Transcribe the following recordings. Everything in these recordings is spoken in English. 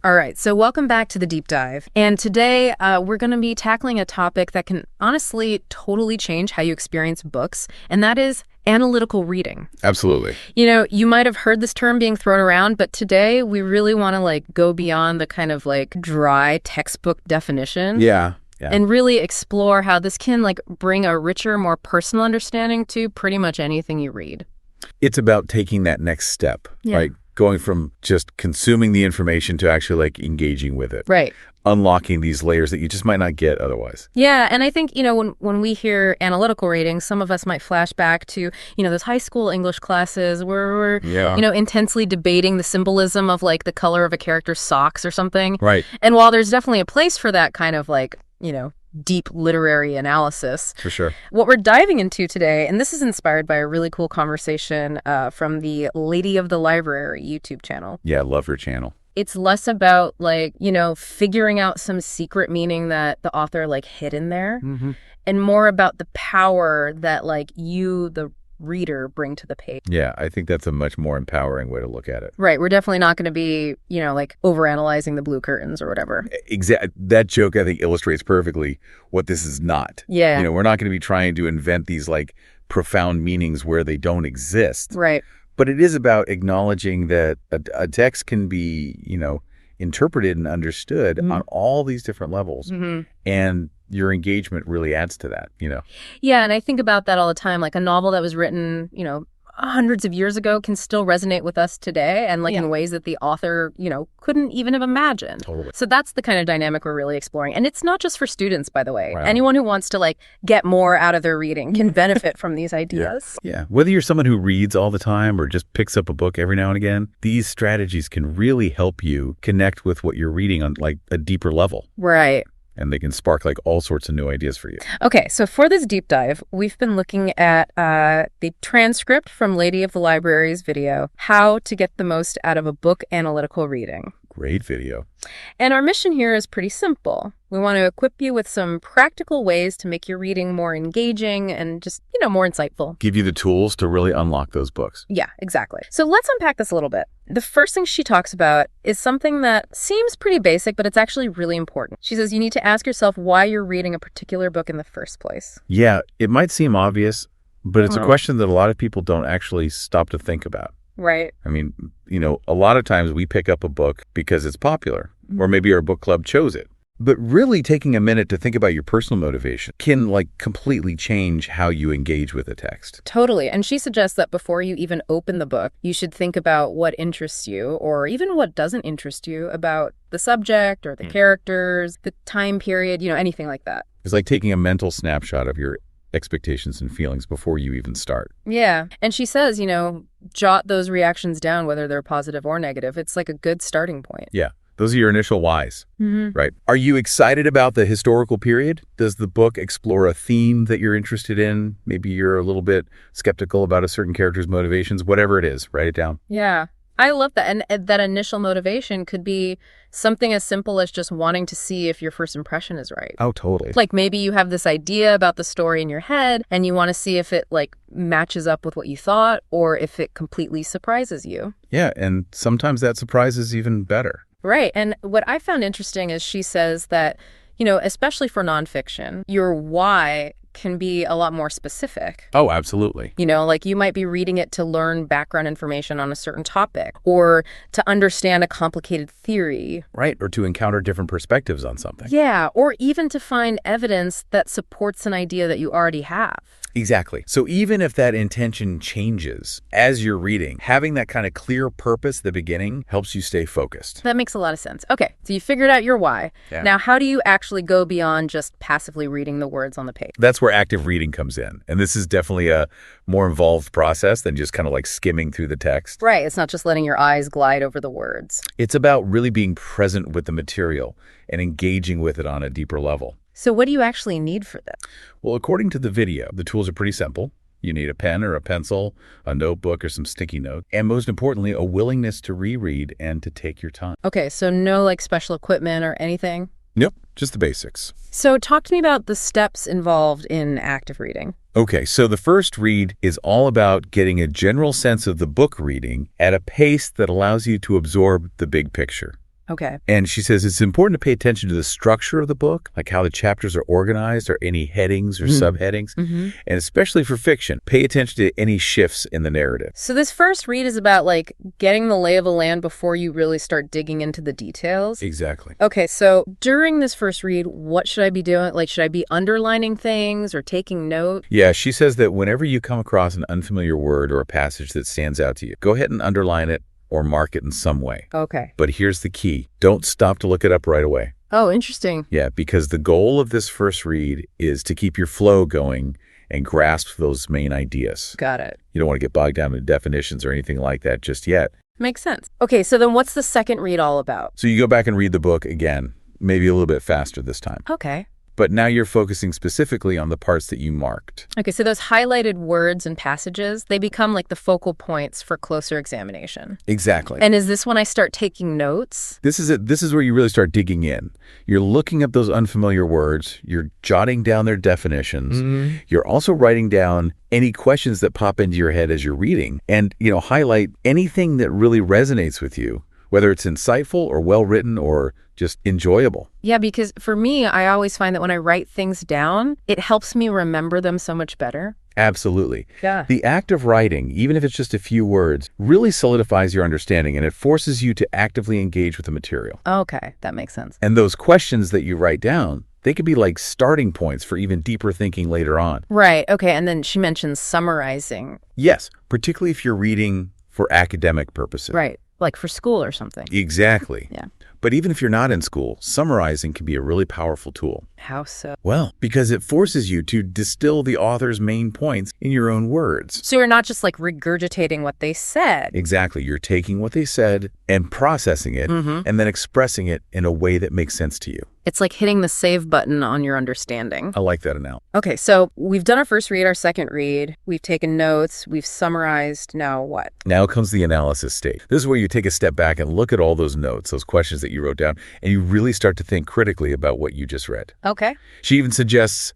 All right, so welcome back to the deep dive. And today we're going to be tackling a topic that can honestly totally change how you experience books, and that is analytical reading. Absolutely. You know, you might have heard this term being thrown around, but today we really want to go beyond the kind of dry textbook definition. Yeah. And really explore how this can bring a richer, more personal understanding to pretty much anything you read. It's about taking that next step, right? Going from just consuming the information to actually engaging with it. Right. Unlocking these layers that you just might not get otherwise. Yeah, and I think, when we hear analytical reading, some of us might flash back to, those high school English classes where we're, intensely debating the symbolism of the color of a character's socks or something. Right. And while there's definitely a place for that kind of deep literary analysis. For sure. What we're diving into today, and this is inspired by a really cool conversation from the Lady of the Library YouTube channel. Yeah, I love her channel. It's less about figuring out some secret meaning that the author hid in there, and more about the power that you, the reader, bring to the page. Yeah, I think that's a much more empowering way to look at it. Right. We're definitely not going to be, overanalyzing the blue curtains or whatever. Exactly. That joke, I think, illustrates perfectly what this is not. Yeah. We're not going to be trying to invent these profound meanings where they don't exist. Right. But it is about acknowledging that a text can be, interpreted and understood on all these different levels. And your engagement really adds to that, Yeah, and I think about that all the time. A novel that was written, hundreds of years ago can still resonate with us today and in ways that the author, couldn't even have imagined. Totally. So that's the kind of dynamic we're really exploring. And it's not just for students, by the way. Wow. Anyone who wants to get more out of their reading can benefit from these ideas. Yeah. Whether you're someone who reads all the time or just picks up a book every now and again, these strategies can really help you connect with what you're reading on a deeper level. Right. And they can spark all sorts of new ideas for you. Okay, so for this deep dive, we've been looking at the transcript from Lady of the Library's video, How to Get the Most Out of a Book Analytical Reading. Great video. And our mission here is pretty simple. We want to equip you with some practical ways to make your reading more engaging and just, more insightful. Give you the tools to really unlock those books. Yeah, exactly. So let's unpack this a little bit. The first thing she talks about is something that seems pretty basic, but it's actually really important. She says you need to ask yourself why you're reading a particular book in the first place. Yeah, it might seem obvious, but it's a question that a lot of people don't actually stop to think about. Right. I mean, a lot of times we pick up a book because it's popular, or maybe our book club chose it. But really taking a minute to think about your personal motivation can completely change how you engage with a text. Totally. And she suggests that before you even open the book, you should think about what interests you or even what doesn't interest you about the subject or the characters, the time period, anything like that. It's like taking a mental snapshot of your expectations and feelings before you even start. Yeah. And she says, jot those reactions down, whether they're positive or negative. It's a good starting point. Yeah. Those are your initial whys, right? Are you excited about the historical period? Does the book explore a theme that you're interested in? Maybe you're a little bit skeptical about a certain character's motivations. Whatever it is, write it down. Yeah. I love that. And that initial motivation could be something as simple as just wanting to see if your first impression is right. Oh, totally. Maybe you have this idea about the story in your head and you want to see if it matches up with what you thought or if it completely surprises you. Yeah. And sometimes that surprise is even better. Right. And what I found interesting is she says that, especially for nonfiction, your why can be a lot more specific. Oh, absolutely. You might be reading it to learn background information on a certain topic or to understand a complicated theory. Right. Or to encounter different perspectives on something. Yeah. Or even to find evidence that supports an idea that you already have. Exactly. So even if that intention changes as you're reading, having that kind of clear purpose at the beginning helps you stay focused. That makes a lot of sense. Okay, so you figured out your why. Yeah. Now, how do you actually go beyond just passively reading the words on the page? That's where active reading comes in. And this is definitely a more involved process than just kind of skimming through the text. Right. It's not just letting your eyes glide over the words. It's about really being present with the material and engaging with it on a deeper level. So what do you actually need for this? Well, according to the video, the tools are pretty simple. You need a pen or a pencil, a notebook or some sticky notes, and most importantly, a willingness to reread and to take your time. Okay, so no special equipment or anything? Nope, just the basics. So talk to me about the steps involved in active reading. Okay, so the first read is all about getting a general sense of the book reading at a pace that allows you to absorb the big picture. Okay. And she says it's important to pay attention to the structure of the book, like how the chapters are organized or any headings or subheadings. And especially for fiction, pay attention to any shifts in the narrative. So this first read is about like getting the lay of the land before you really start digging into the details. Exactly. Okay, so during this first read, what should I be doing? Like, should I be underlining things or taking note? Yeah, she says that whenever you come across an unfamiliar word or a passage that stands out to you, go ahead and underline it or mark it in some way. Okay. But here's the key. Don't stop to look it up right away. Oh, interesting. Yeah, because the goal of this first read is to keep your flow going and grasp those main ideas. Got it. You don't want to get bogged down in definitions or anything like that just yet. Makes sense. Okay, so then what's the second read all about? So you go back and read the book again, maybe a little bit faster this time. Okay. But now you're focusing specifically on the parts that you marked. Okay, so those highlighted words and passages, they become like the focal points for closer examination. Exactly. And is this when I start taking notes? This is it. This is where you really start digging in. You're looking up those unfamiliar words. You're jotting down their definitions. You're also writing down any questions that pop into your head as you're reading and, highlight anything that really resonates with you, whether it's insightful or well-written or just enjoyable. Yeah, because for me, I always find that when I write things down, it helps me remember them so much better. Absolutely. Yeah. The act of writing, even if it's just a few words, really solidifies your understanding and it forces you to actively engage with the material. Okay, that makes sense. And those questions that you write down, they could be like starting points for even deeper thinking later on. Right. Okay. And then she mentions summarizing. Yes, particularly if you're reading for academic purposes. Right. Like for school or something. Exactly. Yeah. But even if you're not in school, summarizing can be a really powerful tool. How so? Well, because it forces you to distill the author's main points in your own words. So you're not just like regurgitating what they said. Exactly. You're taking what they said and processing it and then expressing it in a way that makes sense to you. It's like hitting the save button on your understanding. I like that analogy. Okay, so we've done our first read, our second read. We've taken notes. We've summarized. Now what? Now comes the analysis stage. This is where you take a step back and look at all those notes, those questions that you wrote down, and you really start to think critically about what you just read. Okay. She even suggests,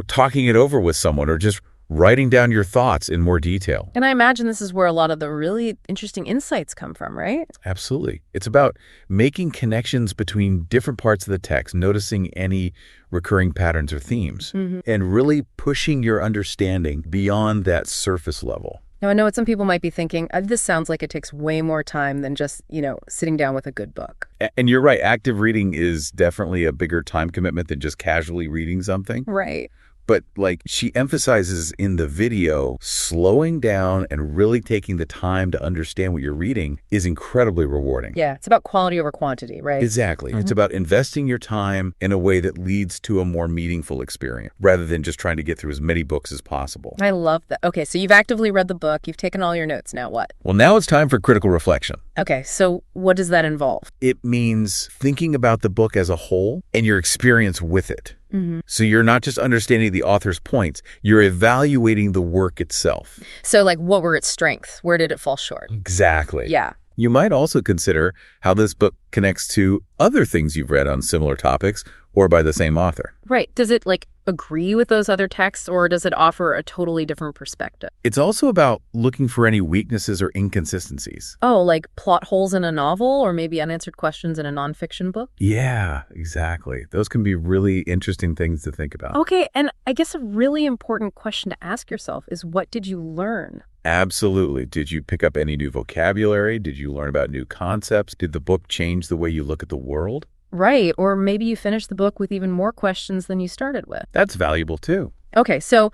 talking it over with someone or just writing down your thoughts in more detail. And I imagine this is where a lot of the really interesting insights come from, right? Absolutely. It's about making connections between different parts of the text, noticing any recurring patterns or themes, and really pushing your understanding beyond that surface level. Now, I know what some people might be thinking, this sounds like it takes way more time than just, sitting down with a good book. And you're right. Active reading is definitely a bigger time commitment than just casually reading something. Right. But she emphasizes in the video, slowing down and really taking the time to understand what you're reading is incredibly rewarding. Yeah, it's about quality over quantity, right? Exactly. It's about investing your time in a way that leads to a more meaningful experience rather than just trying to get through as many books as possible. I love that. Okay, so you've actively read the book. You've taken all your notes. Now what? Well, now it's time for critical reflection. Okay, so what does that involve? It means thinking about the book as a whole and your experience with it. So you're not just understanding the author's points, you're evaluating the work itself. So what were its strengths? Where did it fall short? Exactly. Yeah. You might also consider how this book connects to other things you've read on similar topics or by the same author. Right. Does it agree with those other texts or does it offer a totally different perspective? It's also about looking for any weaknesses or inconsistencies. Oh, like plot holes in a novel or maybe unanswered questions in a nonfiction book? Yeah, exactly. Those can be really interesting things to think about. Okay, and I guess a really important question to ask yourself is what did you learn? Absolutely. Did you pick up any new vocabulary? Did you learn about new concepts? Did the book change the way you look at the world? Right, or maybe you finished the book with even more questions than you started with. That's valuable too. Okay, so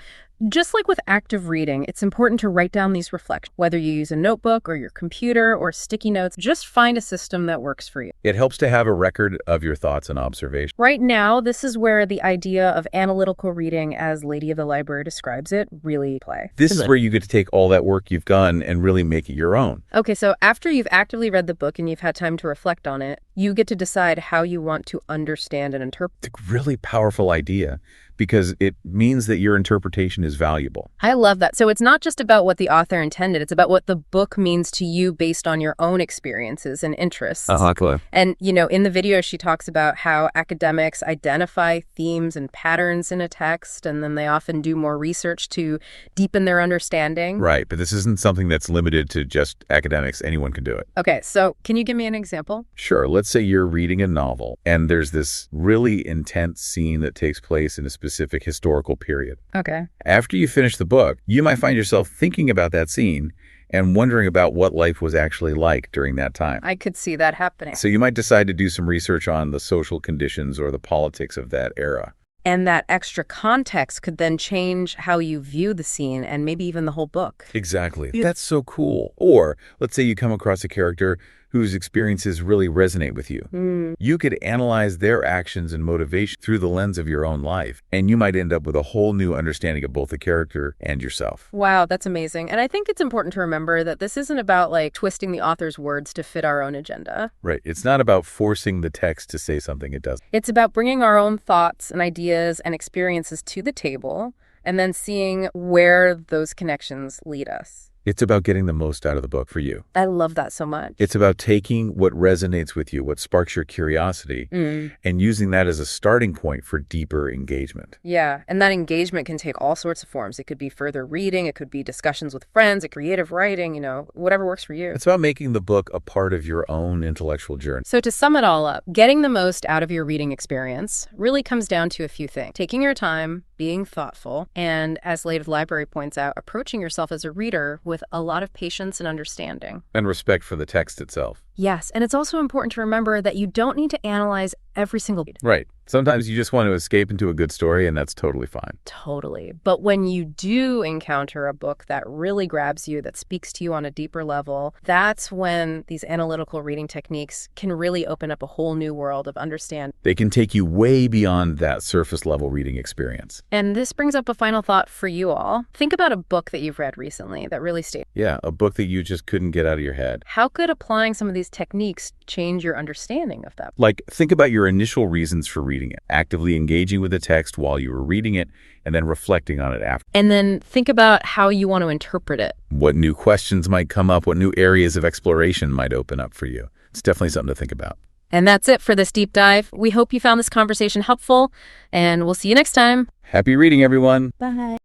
just like with active reading, it's important to write down these reflections. Whether you use a notebook or your computer or sticky notes, just find a system that works for you. It helps to have a record of your thoughts and observations. Right now, this is where the idea of analytical reading, as Lady of the Library describes it, really play. This is where you get to take all that work you've done and really make it your own. Okay, so after you've actively read the book and you've had time to reflect on it, you get to decide how you want to understand and interpret. It's a really powerful idea because it means that your interpretation is valuable. I love that. So it's not just about what the author intended. It's about what the book means to you based on your own experiences and interests. Exactly. And, in the video, she talks about how academics identify themes and patterns in a text, and then they often do more research to deepen their understanding. Right, but this isn't something that's limited to just academics. Anyone can do it. Okay, so can you give me an example? Sure. Let's say you're reading a novel, and there's this really intense scene that takes place in a specific historical period. Okay. After you finish the book, you might find yourself thinking about that scene and wondering about what life was actually like during that time. I could see that happening. So you might decide to do some research on the social conditions or the politics of that era. And that extra context could then change how you view the scene and maybe even the whole book. Exactly. That's so cool. Or let's say you come across a character whose experiences really resonate with you. You could analyze their actions and motivation through the lens of your own life, and you might end up with a whole new understanding of both the character and yourself. Wow, that's amazing. And I think it's important to remember that this isn't about twisting the author's words to fit our own agenda. Right. It's not about forcing the text to say something it doesn't. It's about bringing our own thoughts and ideas and experiences to the table and then seeing where those connections lead us. It's about getting the most out of the book for you. I love that so much. It's about taking what resonates with you, what sparks your curiosity, and using that as a starting point for deeper engagement. Yeah, and that engagement can take all sorts of forms. It could be further reading, it could be discussions with friends, creative writing, whatever works for you. It's about making the book a part of your own intellectual journey. So to sum it all up, getting the most out of your reading experience really comes down to a few things. Taking your time, being thoughtful, and as Late Library points out, approaching yourself as a reader with a lot of patience and understanding. And respect for the text itself. Yes, and it's also important to remember that you don't need to analyze every single read. Right. Sometimes you just want to escape into a good story, and that's totally fine. Totally. But when you do encounter a book that really grabs you, that speaks to you on a deeper level, that's when these analytical reading techniques can really open up a whole new world of understanding. They can take you way beyond that surface level reading experience. And this brings up a final thought for you all. Think about a book that you've read recently that really stayed. Yeah, a book that you just couldn't get out of your head. How could applying some of these techniques change your understanding of that? Like, think about your initial reasons for reading it, actively engaging with the text while you were reading it, and then reflecting on it after. And then think about how you want to interpret it. What new questions might come up, what new areas of exploration might open up for you. It's definitely something to think about. And that's it for this deep dive. We hope you found this conversation helpful, and we'll see you next time. Happy reading, everyone. Bye.